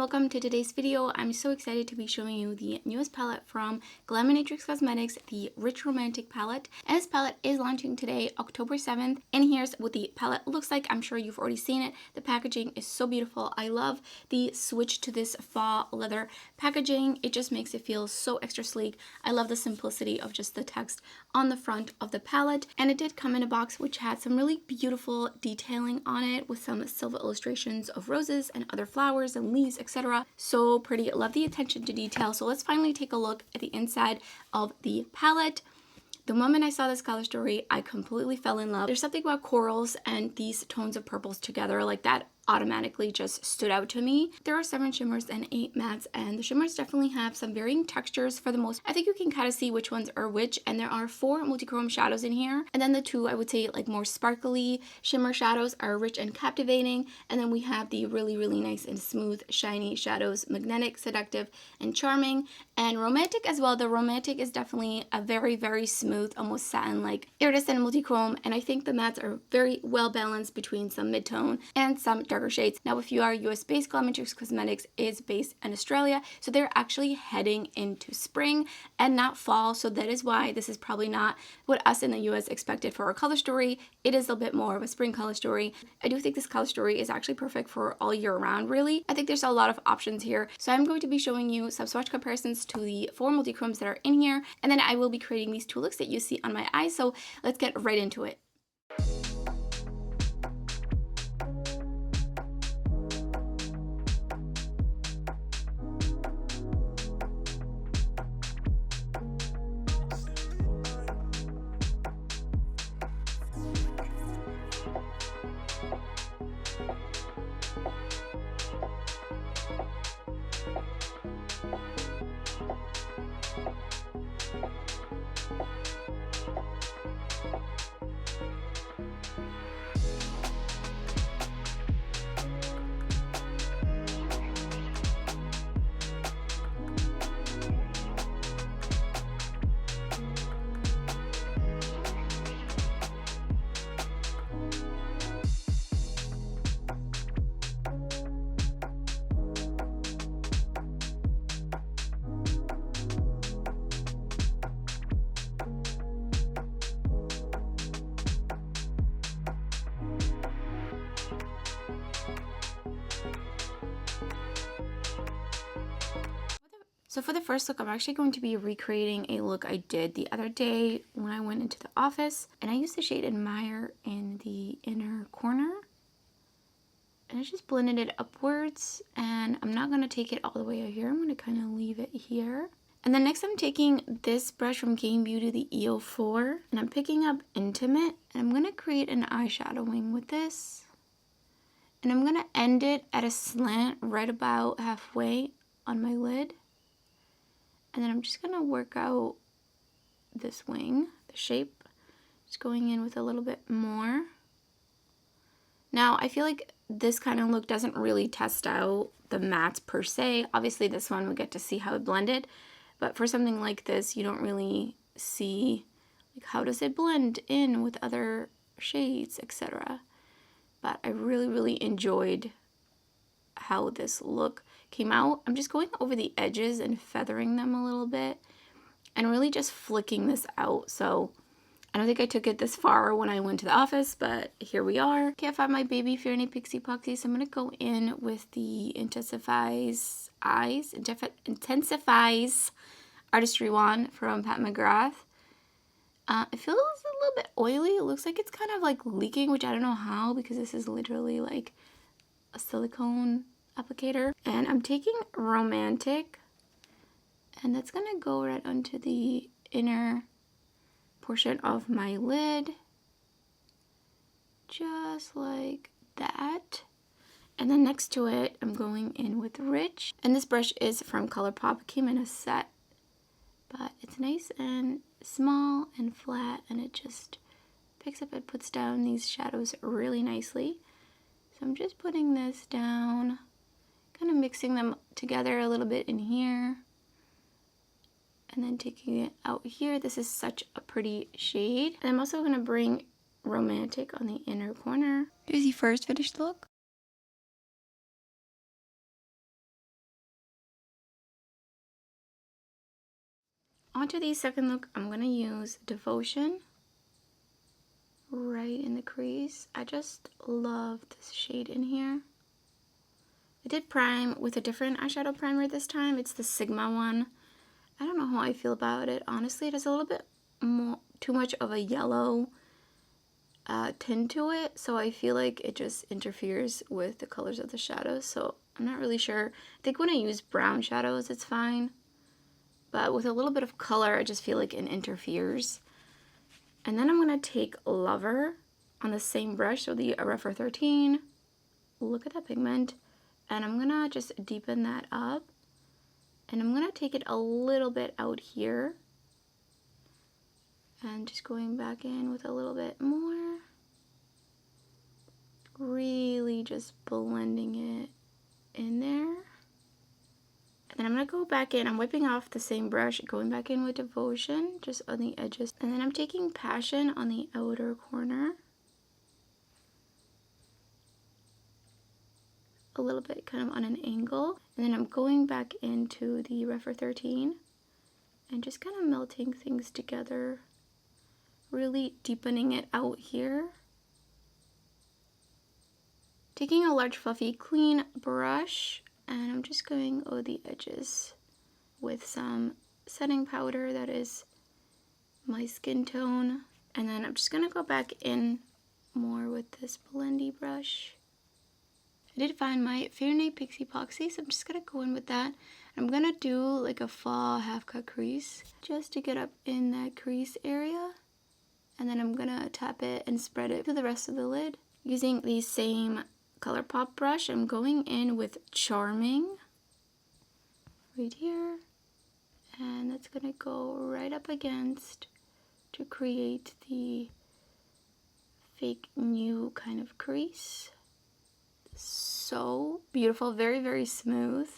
welcome to today's video. I'm so excited to be showing you the newest palette from Glaminatrix Cosmetics, the Rich Romantic palette. And this palette is launching today, October 7th. And here's what the palette looks like. I'm sure you've already seen it. The packaging is so beautiful. I love the switch to this faux leather packaging. It just makes it feel so extra sleek. I love the simplicity of just the text on the front of the palette. And it did come in a box which had some really beautiful detailing on it with some silver illustrations of roses and other flowers and leaves, etc. So pretty. Love the attention to detail. So let's finally take a look at the inside of the palette. The moment I saw this color story, I completely fell in love. There's something about corals and these tones of purples together, like that automatically just stood out to me. There are 7 shimmers and 8 mattes, and the shimmers definitely have some varying textures for the most. I think you can kind of see which ones are which, and there are 4 multi-chrome shadows in here. And then the 2, I would say, like more sparkly shimmer shadows are rich and captivating. And then we have the really, really nice and smooth, shiny shadows, magnetic, seductive, and charming. And romantic as well. The romantic is definitely a very, very smooth, almost satin-like iridescent multi-chrome. And I think the mattes are very well balanced between some mid-tone and some darker shades. Now, if you are US based, Glaminatrix Cosmetics is based in Australia, so they're actually heading into spring and not fall, so that is why this is probably not what us in the US expected for our color story. It is a bit more of a spring color story. I do think this color story is actually perfect for all year round, really. I think there's a lot of options here, so I'm going to be showing you some swatch comparisons to the 4 multi-chromes that are in here, and then I will be creating these 2 looks that you see on my eyes, so let's get right into it. So for the first look, I'm actually going to be recreating a look I did the other day when I went into the office. And I used the shade Admire in the inner corner. And I just blended it upwards. And I'm not going to take it all the way out here. I'm going to kind of leave it here. And then next I'm taking this brush from Beaute, the EO4. And I'm picking up Intimate. And I'm going to create an eyeshadow wing with this. And I'm going to end it at a slant right about halfway on my lid. And then I'm just going to work out this wing, the shape, just going in with a little bit more. Now, I feel like this kind of look doesn't really test out the mattes per se. Obviously, this one we get to see how it blended. But for something like this, you don't really see like how does it blend in with other shades, etc. But I really, really enjoyed how this look came out. I'm just going over the edges and feathering them a little bit and really just flicking this out. So I don't think I took it this far when I went to the office, but here we are. Can't find my baby Fairney Pixie Poxy, so I'm going to go in with the Intensifies Artistry Wand from Pat McGrath. It feels a little bit oily. It looks like it's kind of like leaking, which I don't know how, because this is literally like a silicone applicator. And I'm taking Romantic, and that's gonna go right onto the inner portion of my lid, just like that. And then next to it, I'm going in with Rich, and this brush is from ColourPop. It came in a set, but it's nice and small and flat, and it just picks up and puts down these shadows really nicely. So I'm just putting this down, kind of mixing them together a little bit in here, and then taking it out here. This is such a pretty shade. And I'm also going to bring Romantic on the inner corner. Here's the first finished look. onto the second look, I'm going to use Devotion right in the crease. I just love this shade in here. I did prime with a different eyeshadow primer this time. It's the Sigma one. I don't know how I feel about it. Honestly, it has a little bit more, too much of a yellow tint to it. So I feel like it just interferes with the colors of the shadows. So I'm not really sure. I think when I use brown shadows, it's fine. But with a little bit of color, I just feel like it interferes. And then I'm going to take Lover on the same brush, so the Refer 13. Look at that pigment. And I'm going to just deepen that up. And I'm going to take it a little bit out here. And just going back in with a little bit more. Really just blending it in there. And then I'm going to go back in. I'm wiping off the same brush, going back in with Devotion, just on the edges. And then I'm taking Passion on the outer corner. A little bit kind of on an angle. And then I'm going back into the Refer 13 and just kind of melting things together. Really deepening it out here. Taking a large fluffy clean brush, and I'm just going over the edges with some setting powder that is my skin tone. And then I'm just going to go back in more with this blendy brush. I did find my Fair Night Pixie Epoxy, so I'm just going to go in with that. I'm going to do like a fall half cut crease just to get up in that crease area. And then I'm going to tap it and spread it to the rest of the lid. Using the same ColourPop brush, I'm going in with Charming right here. And that's going to go right up against to create the fake new kind of crease. So beautiful, very, very smooth.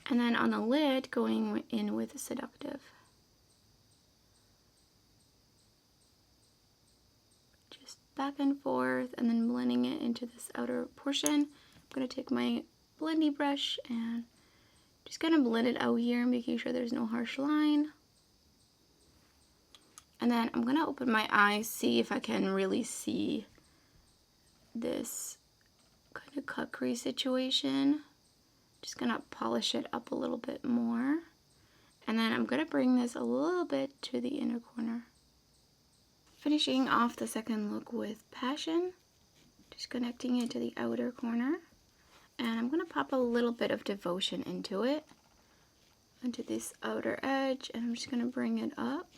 And then on the lid, going in with Seductive. Just back and forth, and then blending it into this outer portion. I'm going to take my blendy brush and just kind of blend it out here, making sure there's no harsh line. And then I'm going to open my eyes, see if I can really see this kind of cut crease situation. Just gonna polish it up a little bit more, and then I'm gonna bring this a little bit to the inner corner. Finishing off the second look with Passion, just connecting it to the outer corner, and I'm gonna pop a little bit of Devotion into it, onto this outer edge, and I'm just gonna bring it up.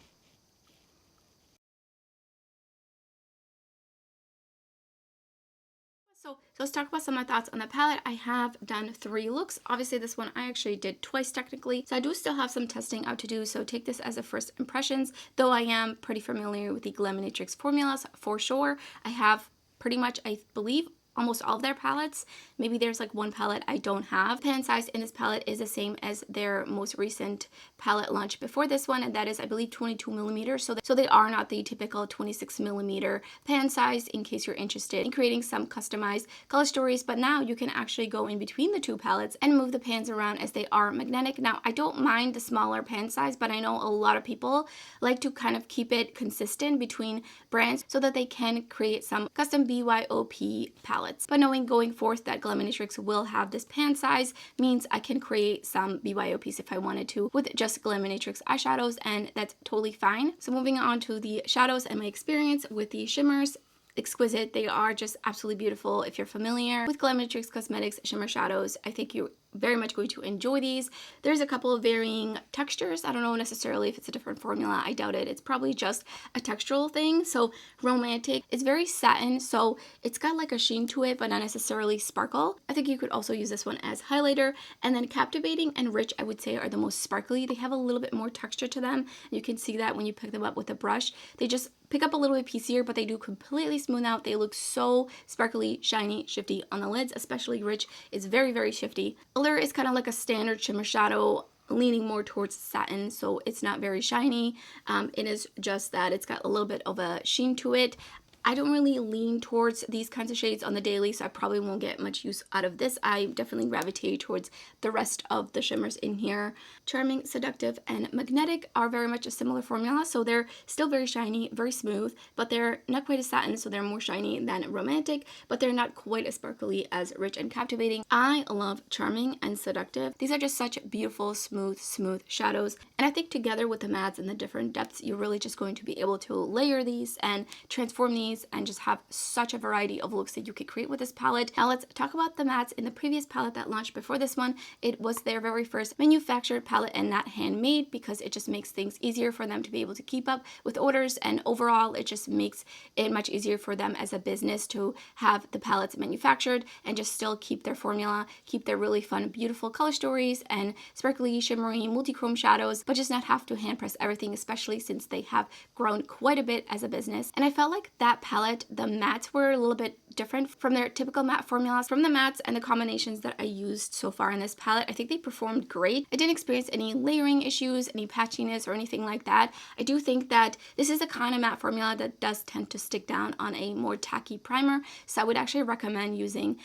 So let's talk about some of my thoughts on the palette. I have done 3 looks. Obviously this one I actually did twice technically, so I do still have some testing out to do, so take this as a first impressions, though I am pretty familiar with the Glaminatrix formulas for sure. I have pretty much, I believe, almost all of their palettes. Maybe there's like one palette I don't have. Pan size in this palette is the same as their most recent palette launch before this one, and that is, I believe, 22 millimeters. So they are not the typical 26 millimeter pan size, in case you're interested in creating some customized color stories. But now you can actually go in between the two palettes and move the pans around, as they are magnetic. Now, I don't mind the smaller pan size, but I know a lot of people like to kind of keep it consistent between brands so that they can create some custom BYOP palettes. But knowing going forth that Glaminatrix will have this pan size means I can create some BYOPs if I wanted to with just Glaminatrix eyeshadows, and that's totally fine. So moving on to the shadows and my experience with the shimmers. Exquisite. They are just absolutely beautiful. If you're familiar with Glaminatrix Cosmetics shimmer shadows, I think you're very much going to enjoy these. There's a couple of varying textures. I don't know necessarily if it's a different formula. I doubt it. It's probably just a textural thing. So Romantic, it's very satin, so it's got like a sheen to it, but not necessarily sparkle. I think you could also use this one as highlighter. And then Captivating and Rich, I would say, are the most sparkly. They have a little bit more texture to them. You can see that when you pick them up with a brush. They just pick up a little bit piecier, but they do completely smooth out. They look so sparkly, shiny, shifty on the lids, especially Rich is very, very shifty. Allure is kind of like a standard shimmer shadow, leaning more towards satin, so it's not very shiny. It is just that it's got a little bit of a sheen to it. I don't really lean towards these kinds of shades on the daily, so I probably won't get much use out of this. I definitely gravitate towards the rest of the shimmers in here. Charming, Seductive, and Magnetic are very much a similar formula, so they're still very shiny, very smooth, but they're not quite as satin, so they're more shiny than Romantic, but they're not quite as sparkly as Rich and Captivating. I love Charming and Seductive. These are just such beautiful, smooth shadows, and I think together with the mattes and the different depths, you're really just going to be able to layer these and transform these and just have such a variety of looks that you could create with this palette. Now let's talk about the mattes. In the previous palette that launched before this one, it was their very first manufactured palette and not handmade, because it just makes things easier for them to be able to keep up with orders, and overall it just makes it much easier for them as a business to have the palettes manufactured and just still keep their formula, keep their really fun, beautiful color stories and sparkly, shimmery, multi-chrome shadows, but just not have to hand press everything, especially since they have grown quite a bit as a business. And I felt like that palette, the mattes were a little bit different from their typical matte formulas. From the mattes and the combinations that I used so far in this palette, I think they performed great. I didn't experience any layering issues, any patchiness, or anything like that. I do think that this is a kind of matte formula that does tend to stick down on a more tacky primer, so I would actually recommend using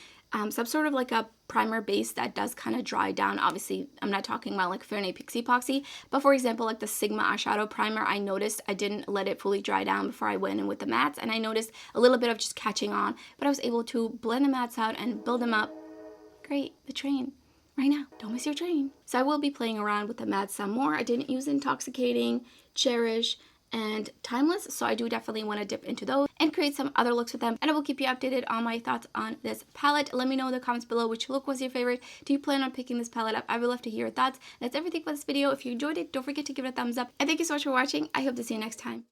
some sort of like a primer base that does kind of dry down. Obviously, I'm not talking about like Fair Pixie Epoxy, but for example, like the Sigma eyeshadow primer, I noticed I didn't let it fully dry down before I went in with the mattes, and I noticed a little bit of just catching on, but I was able to blend the mattes out and build them up. Great, the train. Right now, don't miss your train. So I will be playing around with the mattes some more. I didn't use Intoxicating, Cherish, and Timeless, so I do definitely want to dip into those and create some other looks with them, and I will keep you updated on my thoughts on this palette. Let me know in the comments below which look was your favorite. Do you plan on picking this palette up? I would love to hear your thoughts. That's everything for this video. If you enjoyed it, don't forget to give it a thumbs up, and thank you so much for watching. I hope to see you next time.